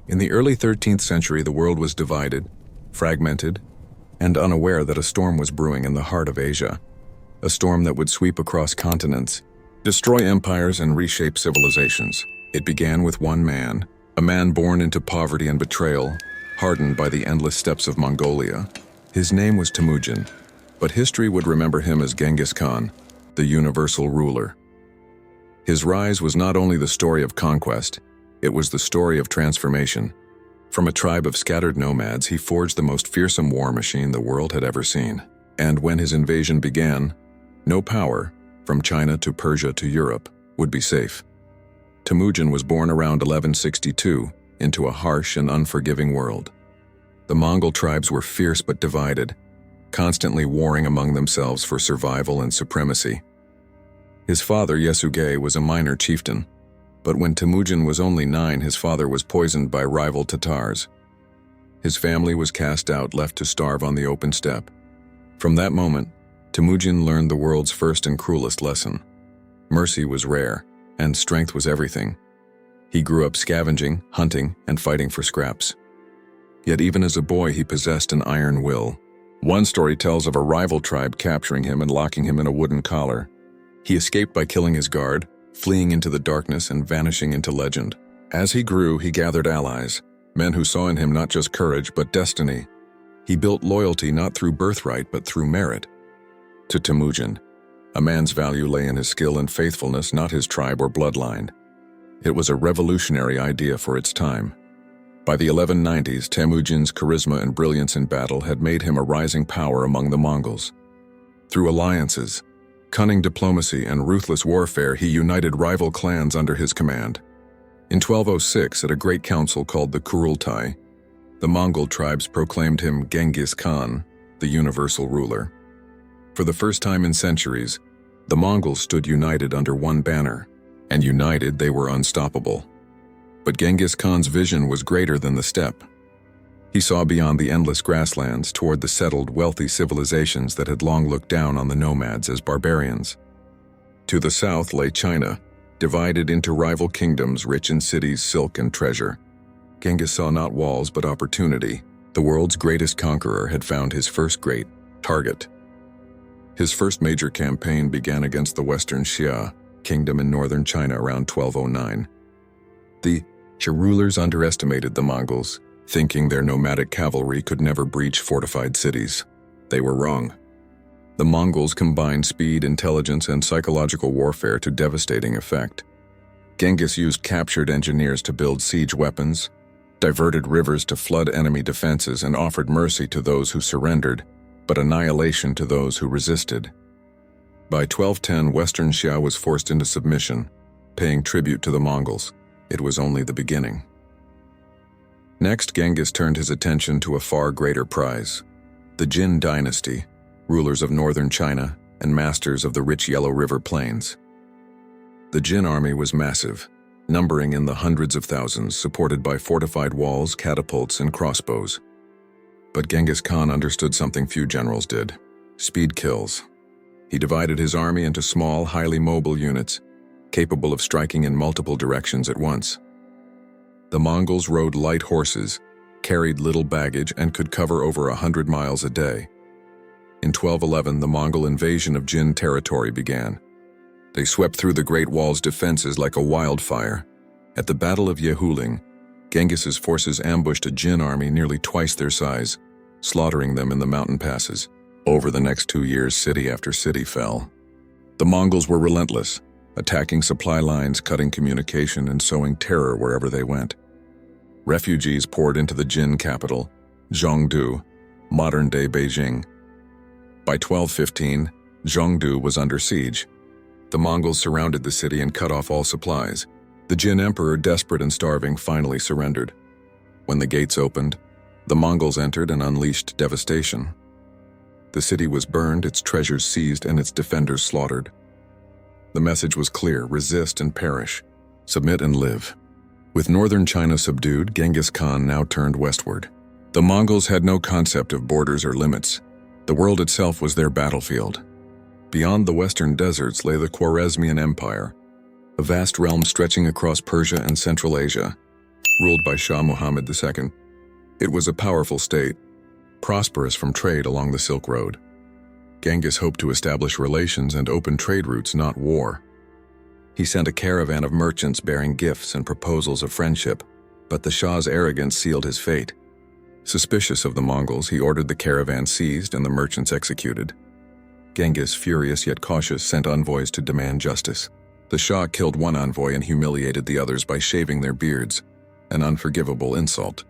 In the early 13th century, the world was divided, fragmented, and unaware that a storm was brewing in the heart of Asia, a storm that would sweep across continents, destroy empires, and reshape civilizations. It began with one man, a man born into poverty and betrayal, hardened by the endless steppes of Mongolia. His name was Temujin, but history would remember him as Genghis Khan, the universal ruler. His rise was not only the story of conquest, it was the story of transformation. From a tribe of scattered nomads, he forged the most fearsome war machine the world had ever seen. And when his invasion began, no power, from China to Persia to Europe, would be safe. Temujin was born around 1162 into a harsh and unforgiving world. The Mongol tribes were fierce but divided, constantly warring among themselves for survival and supremacy. His father, Yesugei, was a minor chieftain, but when Temujin was only 9, his father was poisoned by rival Tatars. His family was cast out, left to starve on the open steppe. From that moment, Temujin learned the world's first and cruelest lesson. Mercy was rare, and strength was everything. He grew up scavenging, hunting, and fighting for scraps. Yet even as a boy, he possessed an iron will. One story tells of a rival tribe capturing him and locking him in a wooden collar. He escaped by killing his guard, fleeing into the darkness and vanishing into legend. As he grew, he gathered allies, men who saw in him not just courage but destiny. He built loyalty not through birthright but through merit. To Temujin, a man's value lay in his skill and faithfulness, not his tribe or bloodline. It was a revolutionary idea for its time. By the 1190s, Temujin's charisma and brilliance in battle had made him a rising power among the Mongols. Through alliances, cunning diplomacy, and ruthless warfare, he united rival clans under his command. In 1206, at a great council called the Kurultai, the Mongol tribes proclaimed him Genghis Khan, the universal ruler. For the first time in centuries, the Mongols stood united under one banner, and united they were unstoppable. But Genghis Khan's vision was greater than the steppe. He saw beyond the endless grasslands toward the settled, wealthy civilizations that had long looked down on the nomads as barbarians. To the south lay China, divided into rival kingdoms rich in cities, silk, and treasure. Genghis saw not walls but opportunity. The world's greatest conqueror had found his first great target. His first major campaign began against the Western Xia kingdom in northern China around 1209. The Xia rulers underestimated the Mongols, thinking their nomadic cavalry could never breach fortified cities. They were wrong. The Mongols combined speed, intelligence, and psychological warfare to devastating effect. Genghis used captured engineers to build siege weapons, diverted rivers to flood enemy defenses, and offered mercy to those who surrendered, but annihilation to those who resisted. By 1210, Western Xia was forced into submission, paying tribute to the Mongols. It was only the beginning. Next, Genghis turned his attention to a far greater prize: the Jin dynasty, rulers of northern China and masters of the rich Yellow River plains. The Jin army was massive, numbering in the hundreds of thousands, supported by fortified walls, catapults, and crossbows. But Genghis Khan understood something few generals did: speed kills. He divided his army into small, highly mobile units, capable of striking in multiple directions at once. The Mongols rode light horses, carried little baggage, and could cover over 100 miles a day. In 1211, the Mongol invasion of Jin territory began. They swept through the Great Wall's defenses like a wildfire. At the Battle of Yehuling, Genghis's forces ambushed a Jin army nearly twice their size, slaughtering them in the mountain passes. Over the next 2 years, city after city fell. The Mongols were relentless, attacking supply lines, cutting communication, and sowing terror wherever they went. Refugees poured into the Jin capital, Zhongdu, modern-day Beijing. By 1215, Zhongdu was under siege. The Mongols surrounded the city and cut off all supplies. The Jin emperor, desperate and starving, finally surrendered. When the gates opened, the Mongols entered and unleashed devastation. The city was burned, its treasures seized, and its defenders slaughtered. The message was clear: resist and perish, submit and live. With northern China subdued, Genghis Khan now turned westward. The Mongols had no concept of borders or limits. The world itself was their battlefield. Beyond the western deserts lay the Khwarezmian Empire, a vast realm stretching across Persia and Central Asia. ruled by Shah Muhammad II. It was a powerful state, prosperous from trade along the Silk Road. Genghis hoped to establish relations and open trade routes, not war. He sent a caravan of merchants bearing gifts and proposals of friendship, but the Shah's arrogance sealed his fate. Suspicious of the Mongols, he ordered the caravan seized and the merchants executed. Genghis, furious yet cautious, sent envoys to demand justice. The Shah killed one envoy and humiliated the others by shaving their beards, an unforgivable insult.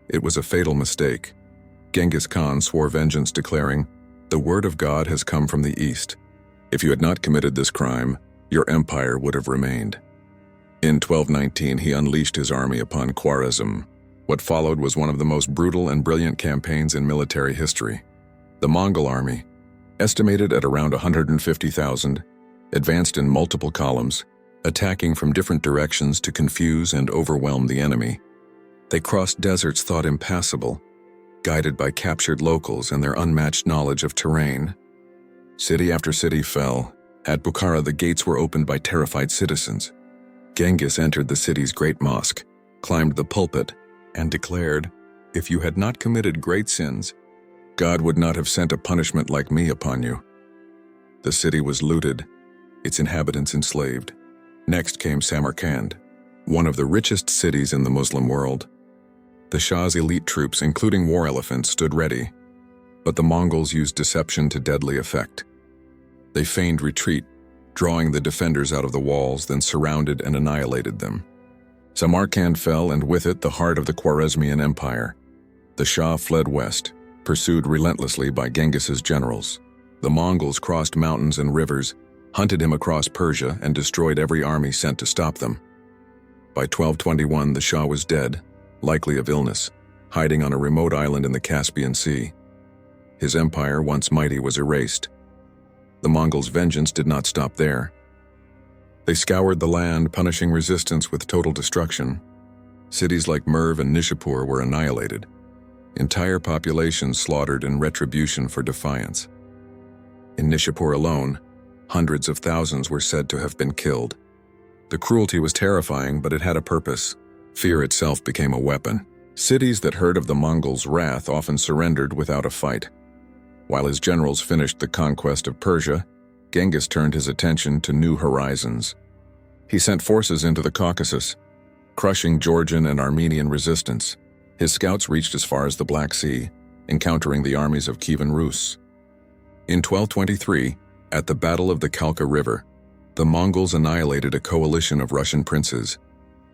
It was a fatal mistake. Genghis Khan swore vengeance, declaring, "The word of God has come from the east. If you had not committed this crime, your empire would have remained." In 1219, he unleashed his army upon Khwarezm. What followed was one of the most brutal and brilliant campaigns in military history. The Mongol army, estimated at around 150,000, advanced in multiple columns, attacking from different directions to confuse and overwhelm the enemy. They crossed deserts thought impassable, guided by captured locals and their unmatched knowledge of terrain. City after city fell. At Bukhara, the gates were opened by terrified citizens. Genghis entered the city's great mosque, climbed the pulpit, and declared, "If you had not committed great sins, God would not have sent a punishment like me upon you." The city was looted, its inhabitants enslaved. Next came Samarkand, one of the richest cities in the Muslim world. The Shah's elite troops, including war elephants, stood ready, but the Mongols used deception to deadly effect. They feigned retreat, drawing the defenders out of the walls, then surrounded and annihilated them. Samarkand fell, and with it the heart of the Khwarezmian Empire. The Shah fled west, pursued relentlessly by Genghis's generals. The Mongols crossed mountains and rivers, hunted him across Persia, and destroyed every army sent to stop them. By 1221, the Shah was dead, likely of illness, hiding on a remote island in the Caspian Sea. His empire, once mighty, was erased. The Mongols' vengeance did not stop there. They scoured the land, punishing resistance with total destruction. Cities like Merv and Nishapur were annihilated. Entire populations slaughtered in retribution for defiance. In Nishapur alone, hundreds of thousands were said to have been killed. The cruelty was terrifying, but it had a purpose. Fear itself became a weapon. Cities that heard of the Mongols' wrath often surrendered without a fight. While his generals finished the conquest of Persia, Genghis turned his attention to new horizons. He sent forces into the Caucasus, crushing Georgian and Armenian resistance. His scouts reached as far as the Black Sea, encountering the armies of Kievan Rus. In 1223, at the Battle of the Kalka River, the Mongols annihilated a coalition of Russian princes.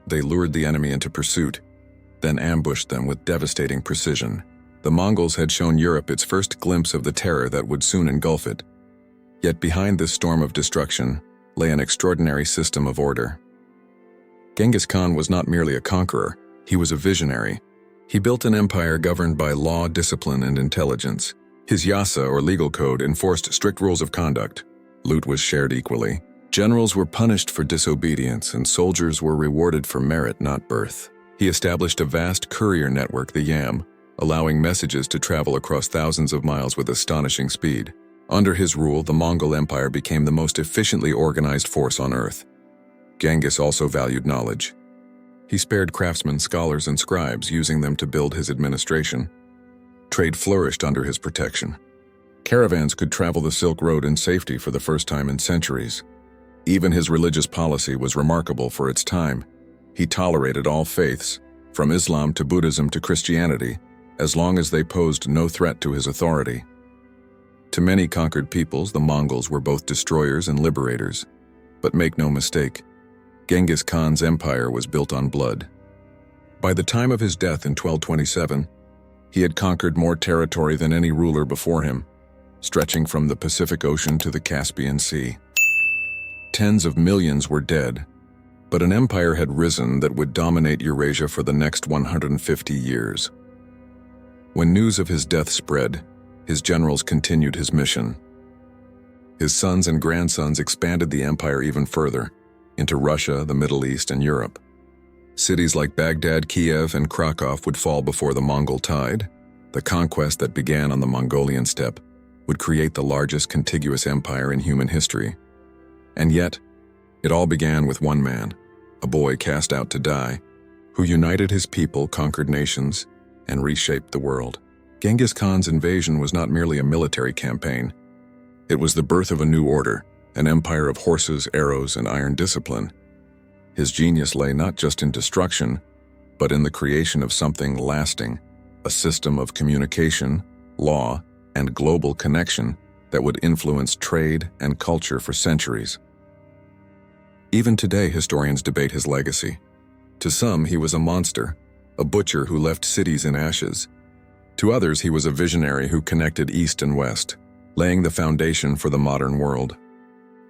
They lured the enemy into pursuit, then ambushed them with devastating precision. The Mongols had shown Europe its first glimpse of the terror that would soon engulf it. Yet behind this storm of destruction lay an extraordinary system of order. Genghis Khan was not merely a conqueror, he was a visionary. He built an empire governed by law, discipline, and intelligence. His yasa, or legal code, enforced strict rules of conduct. Loot was shared equally. Generals were punished for disobedience, and soldiers were rewarded for merit, not birth. He established a vast courier network, the Yam, allowing messages to travel across thousands of miles with astonishing speed. Under his rule, the Mongol Empire became the most efficiently organized force on earth. Genghis also valued knowledge. He spared craftsmen, scholars, and scribes, using them to build his administration. Trade flourished under his protection. Caravans could travel the Silk Road in safety for the first time in centuries. Even his religious policy was remarkable for its time. He tolerated all faiths, from Islam to Buddhism to Christianity, as long as they posed no threat to his authority. To many conquered peoples, the Mongols were both destroyers and liberators. But make no mistake, Genghis Khan's empire was built on blood. By the time of his death in 1227, he had conquered more territory than any ruler before him, stretching from the Pacific Ocean to the Caspian Sea. Tens of millions were dead, but an empire had risen that would dominate Eurasia for the next 150 years. When news of his death spread, his generals continued his mission. His sons and grandsons expanded the empire even further, into Russia, the Middle East, and Europe. Cities like Baghdad, Kiev, and Krakow would fall before the Mongol tide. The conquest that began on the Mongolian steppe would create the largest contiguous empire in human history. And yet, it all began with one man, a boy cast out to die, who united his people, conquered nations, and reshaped the world. Genghis Khan's invasion was not merely a military campaign. It was the birth of a new order, an empire of horses, arrows, and iron discipline. His genius lay not just in destruction, but in the creation of something lasting, a system of communication, law, and global connection that would influence trade and culture for centuries. Even today, historians debate his legacy. To some, he was a monster, a butcher who left cities in ashes. To others, he was a visionary who connected East and West, laying the foundation for the modern world.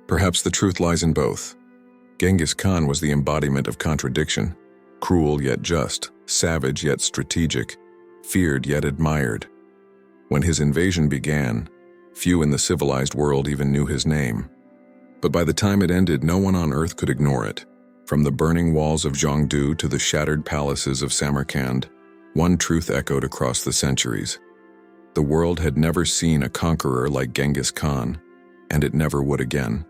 Perhaps the truth lies in both. Genghis Khan was the embodiment of contradiction, cruel yet just, savage yet strategic, feared yet admired. When his invasion began, few in the civilized world even knew his name. But by the time it ended, no one on earth could ignore it. From the burning walls of Zhengdu to the shattered palaces of Samarkand, one truth echoed across the centuries. The world had never seen a conqueror like Genghis Khan, and it never would again.